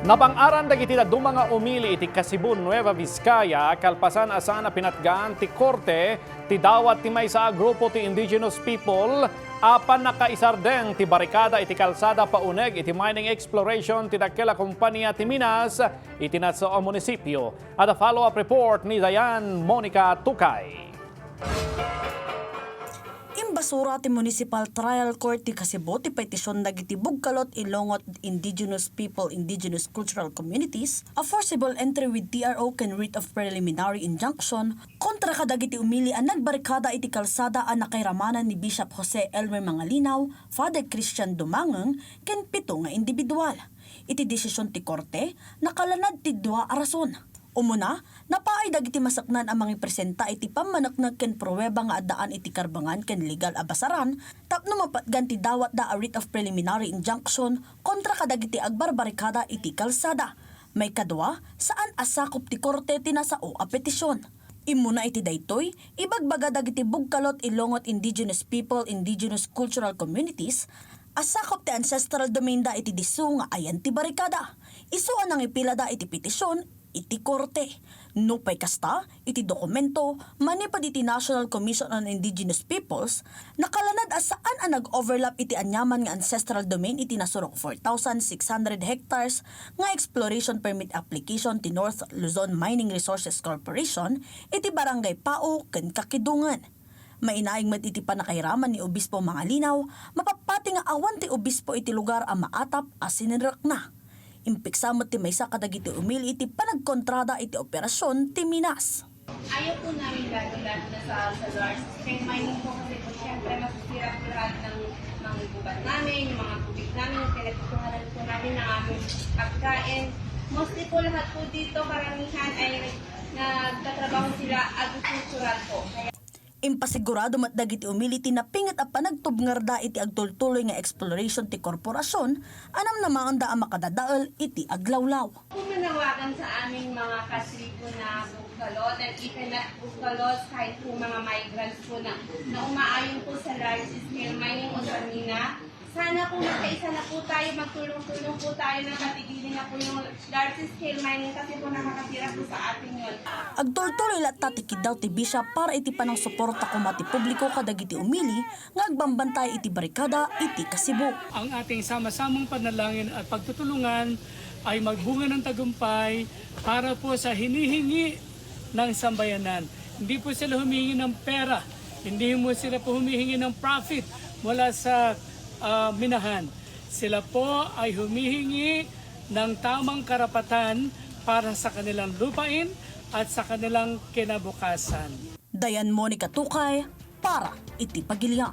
Napang-aran dagiti dumanga umili iti Kasibun, Nueva Vizcaya, kalpasan asana pinatgan ti korte ti dawat ti maysa a grupo ti indigenous people apan nakaisardeng ti barikada iti kalsada pauneg iti mining exploration ti dakela kompanya ti Minas iti natso a munisipyo. At a follow-up report ni Dianne Monica Tucay. Imbasura ti Municipal Trial Court ti Kasibo ti Petisyon dagiti Bugkalot Ilongot Indigenous People Indigenous Cultural Communities a forcible entry with TRO can writ of preliminary injunction kontra kadagiti umili ang nagbarikada iti kalsada ang nakairamanan ni Bishop Jose Elmer Mangalinaw, Father Christian Dumangeng ken pito nga individual. Iti desisyon ti korte nakalanad ti dua a rason. Umuna, napaay dagiti masaknan ang mga presenta iti pamanaknag ken pruweba nga adaan iti karbangan ken legal abasaran tapno mapatgan ti dawat da a writ of preliminary injunction kontra kadagiti agbarbarikada iti kalsada. May kadwa, saan asakop ti korte tinasao a petisyon. Imuna iti daytoy, ibagbaga dagiti Bugkalot Ilongot Indigenous People Indigenous Cultural Communities asakop ti ancestral domain da iti disu nga ayan ti barikada. Isuan ang ipilada iti petisyon iti korte. No pay kasta, iti dokumento, manipad iti National Commission on Indigenous Peoples, nakalanad asaan ang nag-overlap iti anyaman nga ancestral domain iti nasurok 4,600 hectares nga exploration permit application ti North Luzon Mining Resources Corporation iti barangay Pao ken Kakidungan. Mainaing met iti panakairaman ni Obispo Mangalinaw, mapapati nga awan ti Obispo iti lugar ang maatap as sinenrak na. Impiksamot ti maysa kadagiti umili iti panagkontrada iti operasyon ti Minas. Ayaw po namin lalo na sa lugar. Kaya mining po kasi po siyempre masisira po lahat ng gubat namin, yung mga tubig namin, yung pinagkukuhanan po namin ng aming pagkain. Mostly po lahat po dito karamihan ay nagtatrabaho sila agricultural po. Impasigurado mat dagiti umili ti napingat a panagtubngarda iti agtultuloy nga exploration ti korporasyon anam na maanda ang makadadaol iti aglawlaw. Pumanawagan sa aming mga kasripo na Bugkalot at even na Bugkalot kahit po mga migrants po na umaayon po sa large scale mining o sa mina. Sana po magkaisa na po tayo, magtulong-tulong po tayo na patigilin na po yung large scale mining kasi po nakakatira po sa atin yun. Agtultuloy lat tatikid daw ti Bishop para iti panang suporta kumati publiko kadagiti umili nga agbambantay iti barikada iti Kasibo. Ang ating sama-samang panalangin at pagtutulungan ay magbunga ng tagumpay para po sa hinihingi ng sambayanan. Hindi po sila humihingi ng pera, hindi mo sila po humihingi ng profit mula sa minahan. Sila po ay humihingi ng tamang karapatan para sa kanilang lupain at sa kanilang kinabukasan. Dianne Monica Tucay para iti Pagilian.